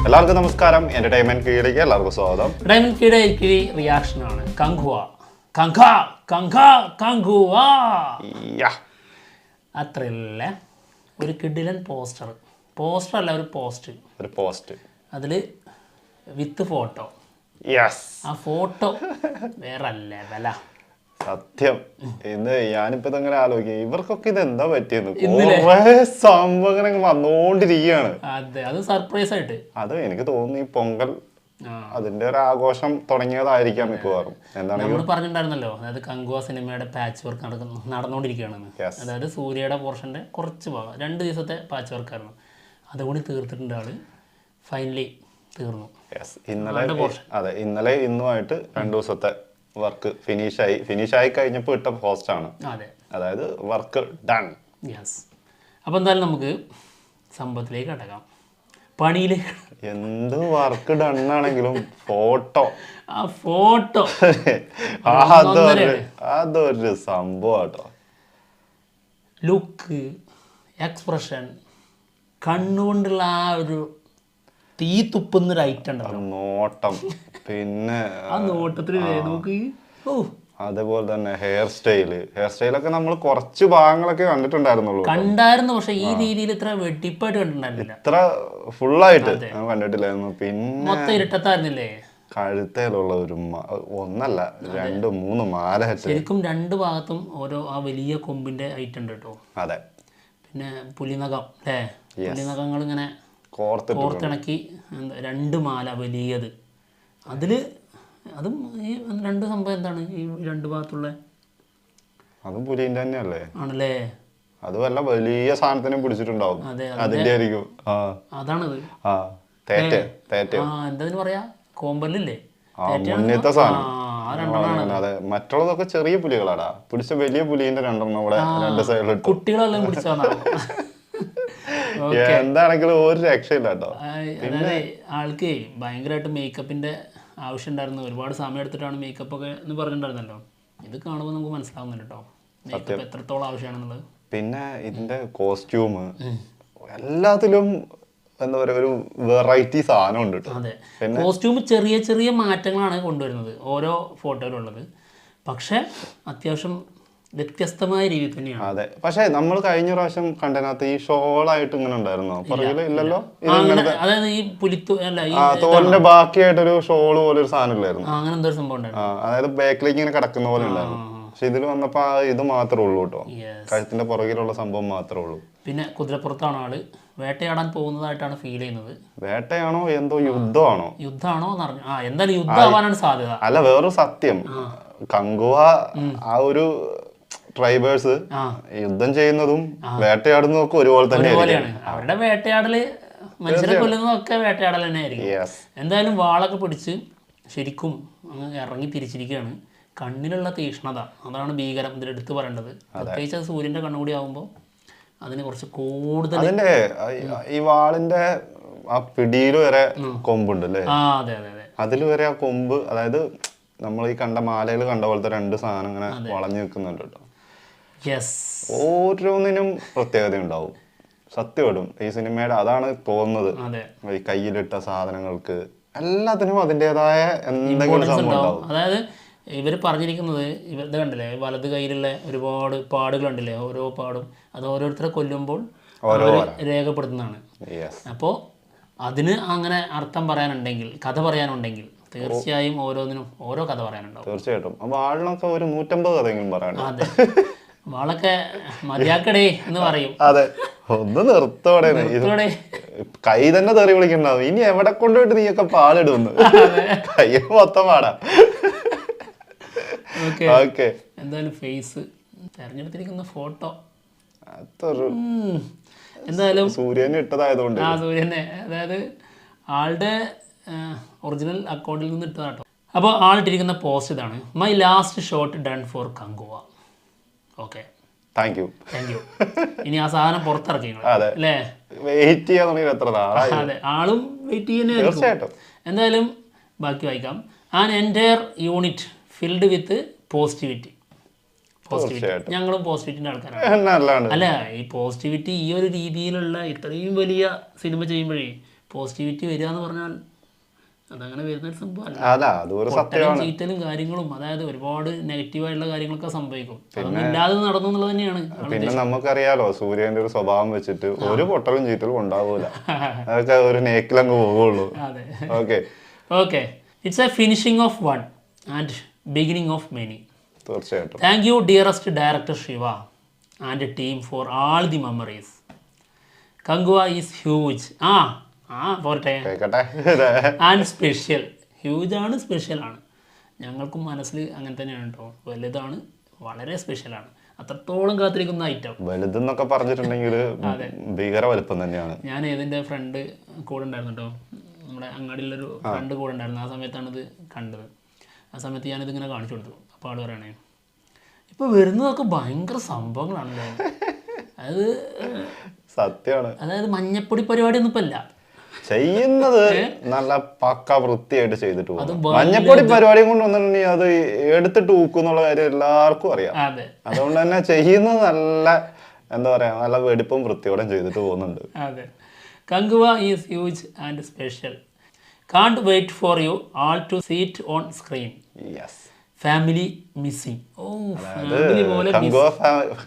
എല്ലാവർക്കും നമസ്കാരം. എന്റർടൈൻമെന്റ് കീഴിലേക്ക് എല്ലാവർക്കും സ്വാഗതം. ഡയമണ്ട് കിഴി റിയാക്ഷൻ ആണ്. അത്രയല്ല, ഒരു കിഡിലൻ പോസ്റ്റർ അല്ല, ഒരു പോസ്റ്റ് അതിൽ വിത്ത് ഫോട്ടോ. ആ ഫോട്ടോ വേറെ ലെവല. സത്യം. ഇന്ന് ഞാനിപ്പോ ഇതങ്ങനെ ആലോചിക്കുക, ഇവർക്കൊക്കെ ഇത് എന്താ പറ്റിയെന്ന്. സംഭവങ്ങൾ വന്നോണ്ടിരിക്കുകയാണ്. അതെ, അത് സർപ്രൈസ് ആയിട്ട്. അത് എനിക്ക് തോന്നുന്നു ഈ പൊങ്കൽ അതിന്റെ ഒരു ആഘോഷം തുടങ്ങിയതായിരിക്കാം മിക്കവാറും. നമ്മൾ പറഞ്ഞിട്ടുണ്ടായിരുന്നല്ലോ, അതായത് കങ്കുവ സിനിമയുടെ പാച്ച് വർക്ക് നടന്നുകൊണ്ടിരിക്കുകയാണെന്ന്. അതായത് സൂര്യയുടെ പോർഷന്റെ കുറച്ച് ഭാഗം 2 ദിവസത്തെ പാച്ച് വർക്കായിരുന്നു. അതുകൂടി തീർത്തിട്ടുണ്ട് ആള്. ഫൈനലി തീർന്നു. ഇന്നലെ ഇന്നുമായിട്ട് 2 ദിവസത്തെ വർക്ക് ഫിനിഷായി കഴിഞ്ഞപ്പോൾ ഇട്ട പോസ്റ്റാണ്. അതായത് വർക്ക് ഡൺ. അപ്പൊ എന്തായാലും നമുക്ക് സംഭവത്തിലേക്ക് കടക്കാം, പണിയിലേക്ക്. എന്ത് വർക്ക് ഡൺ ആണെങ്കിലും ഫോട്ടോ അതൊരു സംഭവം കേട്ടോ. ലുക്ക്, എക്സ്പ്രഷൻ, കണ്ണുകൊണ്ടുള്ള ആ ഒരു തീ തുപ്പുന്നൊരു ഐറ്റം ഉണ്ടല്ലോ, നോട്ടം. പിന്നെ ആ നോട്ടത്തിൽ നോക്ക്. അതേപോലെ തന്നെ ഹെയർ സ്റ്റൈലൊക്കെ നമ്മൾ കുറച്ച് ഭാഗങ്ങളൊക്കെ കണ്ടായിരുന്നു. പക്ഷെ ഈ രീതിയിൽ ഇത്ര വെട്ടിപ്പായിട്ട് കണ്ടിട്ടുണ്ടായിരുന്നില്ല, ഇത്ര ഫുള്ളായിട്ട് കണ്ടിട്ടില്ലായിരുന്നു. പിന്നെ മൊത്തം ഇരുട്ടത്തായിരുന്നില്ലേ കഴുത്തേലുള്ള ഒരു ഒന്നല്ല 2 3 മാല. ശരിക്കും 2 ഭാഗത്തും ഓരോ ആ വലിയ കൊമ്പിന്റെ ഐറ്റം ഉണ്ട് കേട്ടോ. അതെ. പിന്നെ പുലിനഖം അല്ലേ, പുലിനഖങ്ങൾ ഇങ്ങനെ കോർത്തിണക്കി 2 മാല വലിയത്. അതും ഈ 2 സംഭവം എന്താണ് ഈ 2 ഭാഗത്തുള്ള? അതും പുലിന്റെ തന്നെയല്ലേ? ആണല്ലേ. അത് വല്ല വലിയ സാധനത്തിനും പിടിച്ചിട്ടുണ്ടാവും. അതിന്റെ ആയിരിക്കും. അതാണത്. എന്താ പറയാ, കോമ്പല്ലേ മുന്നത്തെ സാധനം. അതെ, മറ്റുള്ളതൊക്കെ ചെറിയ പുലികളാടാ. പിടിച്ച വലിയ പുലിന്റെ 2 കൂടെ 2 സൈഡിലിട്ട് കുട്ടികളെല്ലാം പിടിച്ചാണ്. എന്താണെങ്കിലും ഒരു രക്ഷയില്ല കേട്ടോ. അതായത് ആൾക്ക് ഭയങ്കരമായിട്ട് മേക്കപ്പിന്റെ ആവശ്യം ഉണ്ടായിരുന്നു. ഒരുപാട് സമയം എടുത്തിട്ടാണ് മേക്കപ്പ് ഒക്കെ എന്ന് പറഞ്ഞിട്ടുണ്ടായിരുന്നല്ലോ. ഇത് കാണുമ്പോൾ നമുക്ക് മനസ്സിലാവുന്നുണ്ട് കേട്ടോ മേക്കപ്പ് എത്രത്തോളം ആവശ്യമാണെന്നുള്ളത്. പിന്നെ ഇതിന്റെ കോസ്റ്റ്യൂം എല്ലാത്തിലും എന്താ പറയാ, ഒരു വെറൈറ്റി സാധനം ഉണ്ട് കേട്ടോ. അതെ, കോസ്റ്റ്യൂം ചെറിയ ചെറിയ മാറ്റങ്ങളാണ് കൊണ്ടുവരുന്നത് ഓരോ ഫോട്ടോയിലുള്ളത്. പക്ഷെ അത്യാവശ്യം വ്യത്യസ്തമായ രീതി തന്നെയാണ്. അതെ, പക്ഷെ നമ്മൾ കഴിഞ്ഞ പ്രാവശ്യം കണ്ടതിനകത്ത് ഈ ഷോളായിട്ട് ഇങ്ങനെ ഉണ്ടായിരുന്നോ? ഇല്ലല്ലോ. അതായത് ഈ തോലിന്റെ ബാക്കിയായിട്ടൊരു ഷോള് പോലെ ഒരു സാധനം ഇല്ലായിരുന്നു? അങ്ങനെ എന്തോ സംഭവം ഉണ്ടായിരുന്നു. അതായത് ബാക്കിലേക്ക് ഇങ്ങനെ കിടക്കുന്ന പോലെ ഉണ്ടായിരുന്നു. പക്ഷെ ഇതിൽ വന്നപ്പോ ഇത് മാത്രമേ ഉള്ളൂ കേട്ടോ, കഴുത്തിന്റെ പുറകിലുള്ള സംഭവം മാത്രമേ ഉള്ളൂ. പിന്നെ കുതിരപ്പുറത്താണ് ആള്, വേട്ടയാടാൻ പോകുന്നതായിട്ടാണ് ഫീൽ ചെയ്യുന്നത്. വേട്ടയാണോ എന്തോ യുദ്ധമാണോ എന്ന് പറഞ്ഞു. എന്തായാലും യുദ്ധമാവാനാണ് സാധ്യത. അല്ല, വേറൊരു സത്യം, കങ്കുവ ആ ഒരു ട്രൈബേഴ്സ് യുദ്ധം ചെയ്യുന്നതും വേട്ടയാടുന്നതും ഒക്കെ ഒരുപോലെ തന്നെയാണ്. അവരുടെ വേട്ടയാടല്, മനുഷ്യരെ കൊല്ലുന്നതൊക്കെ വേട്ടയാടൽ തന്നെ ആയിരിക്കും. എന്തായാലും വാളൊക്കെ പിടിച്ച് ശരിക്കും അങ്ങ് ഇറങ്ങി തിരിച്ചിരിക്കുകയാണ്. കണ്ണിലുള്ള തീക്ഷ്ണത, അതാണ് ഭീകരം ഇതിലെടുത്ത് പറയേണ്ടത്. പ്രത്യേകിച്ച് അത് സൂര്യന്റെ കണ്ണുകൂടി ആകുമ്പോൾ അതിന് കുറച്ച് കൂടുതൽ. അതിന്റെ ഈ വാളിന്റെ ആ പിടിയിൽ വരെ കൊമ്പുണ്ട് അല്ലേ? അതെ അതെ അതെ, അതിൽ വരെ ആ കൊമ്പ്, അതായത് നമ്മൾ ഈ കണ്ട മാലയിൽ കണ്ട പോലത്തെ 2 സാധനം ഇങ്ങനെ വളഞ്ഞു നിൽക്കുന്നുണ്ട് കേട്ടോ. ഓരോന്നിനും പ്രത്യേകത ഉണ്ടാവും. സത്യമായിട്ടും ഈ സിനിമയുടെ അതാണ് തോന്നുന്നത്. ഈ കയ്യിലിട്ട സാധനങ്ങൾക്ക് എല്ലാത്തിനും അതിൻ്റെതായ എന്തെങ്കിലും സംഭവം ഉണ്ടാവും. അതായത് ഇവർ പറഞ്ഞിരിക്കുന്നത്, ഇവരുടെ കണ്ടില്ലേ വലത് കയ്യിലുള്ള ഒരുപാട് പാടുകൾ ഉണ്ടല്ലേ, ഓരോ പാടും അത് ഓരോരുത്തരെ കൊല്ലുമ്പോൾ രേഖപ്പെടുത്തുന്നതാണ്. അപ്പോൾ അതിന് അങ്ങനെ അർത്ഥം പറയാനുണ്ടെങ്കിൽ, കഥ പറയാനുണ്ടെങ്കിൽ തീർച്ചയായും ഓരോന്നിനും ഓരോ കഥ പറയാനുണ്ടാവും. തീർച്ചയായിട്ടും. അപ്പൊ ആളിനൊക്കെ ഒരു 150 കഥയെങ്കിലും പറയാനുണ്ട്. അതെ, വാളൊക്കെ മതിയാക്കടേ എന്ന് പറയും. അതെ, ഒന്ന് നിർത്തോടെ, കൈ തന്നെ തെറി വിളിക്കണ്ടാവും. ഇനി എവിടെ കൊണ്ടുപോയിട്ട് നീയൊക്കെ പാലിടുന്നു, കൈ മൊത്തം പാടാ. എന്തായാലും ഫേസ് തെരഞ്ഞെടുത്തിരിക്കുന്ന ഫോട്ടോ എന്തായാലും സൂര്യനെ ഇട്ടതായതുകൊണ്ട് സൂര്യനെ, അതായത് ആളുടെ ഒറിജിനൽ അക്കൗണ്ടിൽ നിന്ന് ഇട്ടതാട്ടോ. അപ്പോൾ ആളിട്ടിരിക്കുന്ന പോസ്റ്റ് ഇതാണ്: my last shot done for Kanguva. Okay, thank you. ഇനി ആ സാധനം പുറത്തിറക്കി അല്ലേ? വെയിറ്റ് ചെയ്യാൻ അതെ, ആളും വെയിറ്റ് ചെയ്യുന്ന. എന്തായാലും ബാക്കി വായിക്കാം. An entire unit filled with positivity. ഞങ്ങളും പോസിറ്റിവിറ്റിന്റെ ആൾക്കാരാണ്. അല്ല, ഈ പോസിറ്റിവിറ്റി ഈ ഒരു രീതിയിലുള്ള ഇത്രയും വലിയ സിനിമ ചെയ്യുമ്പോഴേ പോസിറ്റിവിറ്റി വരിക എന്ന് പറഞ്ഞാൽ അതങ്ങനെ വരുന്നൊരു സംഭവമല്ല. അല്ല അതൊരു സത്യമാണ്. ചീറ്റലും കാര്യങ്ങളും, അതായത് ഒരുപാട് നെഗറ്റീവായിട്ടുള്ള കാര്യങ്ങളൊക്കെ സംഭവിക്കും. അതൊന്നും ഇല്ലാതെ നടന്നു എന്നുള്ളത് തന്നെയാണ്. പിന്നെ നമുക്കറിയാലോ സൂര്യന്റെ ഒരു സ്വഭാവം വെച്ചിട്ട് ഒരു പൊട്ടലും ചീറ്റലും ഉണ്ടാവൂല. അതൊക്കെ ഒരു നേക്കിലങ്ങ് പോവുള്ളൂ. അതെ. Okay it's a finishing of one and beginning of many. തീർച്ചയായിട്ടും. Thank you dearest director Siva and team for all the memories. Kanguva is huge. പോരട്ടെ. And special. ഹ്യൂജാണ്, സ്പെഷ്യലാണ്. ഞങ്ങൾക്കും മനസ്സിൽ അങ്ങനെ തന്നെയാണ് കേട്ടോ. വലുതാണ്, വളരെ സ്പെഷ്യലാണ്. അത്രത്തോളം കാത്തിരിക്കുന്ന ഐറ്റം. വലുതെന്നൊക്കെ പറഞ്ഞിട്ടുണ്ടെങ്കിൽ ഭീകര വലുപ്പം തന്നെയാണ്. ഞാൻ ഇതിൻ്റെ ഫ്രണ്ട് കൂടെ ഉണ്ടായിരുന്നു കേട്ടോ. നമ്മുടെ അങ്ങാടിയിലൊരു ഫ്രണ്ട് കൂടെ ഉണ്ടായിരുന്നു. ആ സമയത്താണ് ഇത് കണ്ടത്. ആ സമയത്ത് ഞാനിതിങ്ങനെ കാണിച്ചു കൊടുത്തു. അപ്പോൾ ആൾ പറയണേ, ഇപ്പോൾ വരുന്നതൊക്കെ ഭയങ്കര സംഭവങ്ങളാണല്ലേ. അത് സത്യമാണ്. അതായത് മഞ്ഞപ്പൊടി പരിപാടിയൊന്നും ഇപ്പം ഇല്ല ചെയ്യുന്നത്. നല്ല പക്ക വൃത്തിയായിട്ട് ചെയ്തിട്ട് പോകും. മഞ്ഞപ്പൊടി പരിപാടിയും കൊണ്ട് വന്നിട്ടുണ്ടെങ്കിൽ അത് എടുത്തിട്ട് ഊക്കുന്നുള്ള കാര്യം എല്ലാവർക്കും അറിയാം. അതുകൊണ്ട് തന്നെ ചെയ്യുന്നത് നല്ല എന്താ പറയാ, നല്ല വെടിപ്പും വൃത്തിയോടെ ചെയ്തിട്ട് പോകുന്നുണ്ട്. അതെ. Kanguva is huge and special. Can't wait for you all to see it on screen. Yes. Family missing.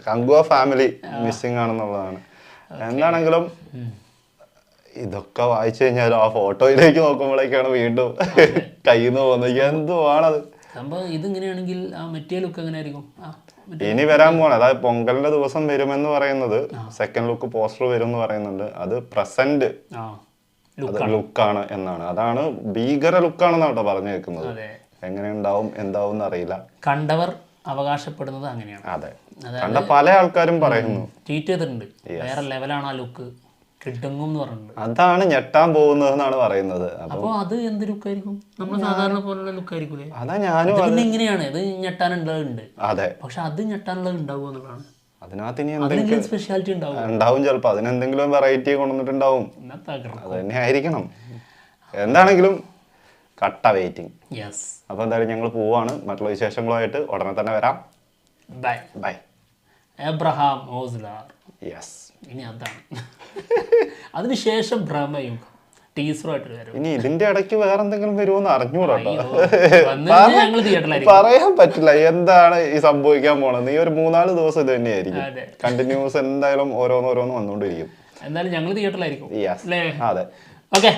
Kanguva family missing ആണെന്നുള്ളതാണ്. എന്താണെങ്കിലും ഇതൊക്കെ വായിച്ചു കഴിഞ്ഞാൽ ആ ഫോട്ടോയിലേക്ക് നോക്കുമ്പോഴേക്കാണ് വീണ്ടും കയ്യിൽ നിന്ന് പോകുന്നത്. എന്തുവാണത് സംഭവം? ഇതിങ്ങനെയാണെങ്കിൽ ആ മറ്റേ ലുക്ക് എങ്ങനെ ആയിരിക്കും ഇനി വരാൻ പോണത്? അതായത് പൊങ്കലിന്റെ ദിവസം വരുമെന്ന് പറയുന്നത്, സെക്കൻഡ് ലുക്ക് പോസ്റ്റർ വരും എന്ന് പറയുന്നുണ്ട്. അത് പ്രസന്റ് ലുക്കാണ് എന്നാണ്. അതാണ് ഭീകര ലുക്കാണെന്നാണ് കേട്ടോ പറഞ്ഞു കേൾക്കുന്നത്. എങ്ങനെ ഉണ്ടാവും എന്താവും എന്നറിയില്ല. കണ്ടവർ അവകാശപ്പെടുന്നത് അങ്ങനെയാണ്. അതെ, കണ്ട പല ആൾക്കാരും പറയുന്നു, ട്വീറ്റ് ചെയ്തിട്ടുണ്ട്, വേറെ ലെവലാണ് ആ ലുക്ക്, കിട്ടുങ്ങും എന്ന് പറഞ്ഞിട്ടുണ്ട്. അതാണ് ഞെട്ടാൻ പോകുന്നതെന്നാണ് പറയുന്നത്. അപ്പോൾ അത് എന്ത് ലുക്കായിരിക്കും? നമ്മൾ സാധാരണ പോലുള്ള ലുക്കായിരിക്കൂലേ? അതാ ഞാനും. പിന്നെ ഇങ്ങനെയാണ്, ഇത് ഞെട്ടാനുള്ളതുണ്ട്. അതെ, പക്ഷെ അത് ഞെട്ടാനുള്ളത് ഉണ്ടാവുക എന്നുള്ളതാണ്. അതിനകത്ത് ഇനി എന്തെങ്കിലും സ്പെഷ്യാലിറ്റി ഉണ്ടാവും ചിലപ്പോൾ. അതിനെന്തെങ്കിലും വെറൈറ്റി കൊണ്ടുവന്നിട്ടുണ്ടാവും. അത് തന്നെ ആയിരിക്കണം. എന്താണെങ്കിലും കട്ട വെയിറ്റിംഗ്. അപ്പോൾ എന്തായാലും ഞങ്ങൾ പോവാണ്. മറ്റുള്ള വിശേഷങ്ങളുമായിട്ട് ഉടനെ തന്നെ വരാം. Bye bye. എബ്രഹാം ഓസ്ലാർ. യെസ്. ഇനി അതാണ്. അതിനുശേഷം ബ്രഹ്മയുഗം ടീസറായിട്ട് വരും. ഇനി ഇതിന്റെ ഇടയ്ക്ക് വേറെ എന്തെങ്കിലും വരുമോന്ന് അറിഞ്ഞൂടാ. തിയേറ്ററിലായിരിക്കും, പറയാൻ പറ്റില്ല എന്താണ് ഈ സംഭവിക്കാൻ പോണത്. ഈ ഒരു 3-4 ദിവസം ഇത് തന്നെയായിരിക്കും കണ്ടിന്യൂസ്. എന്തായാലും ഓരോന്ന് വന്നുകൊണ്ടിരിക്കും. എന്തായാലും ഞങ്ങൾ തിയേറ്ററിലായിരിക്കും. അതെ. ഓക്കെ.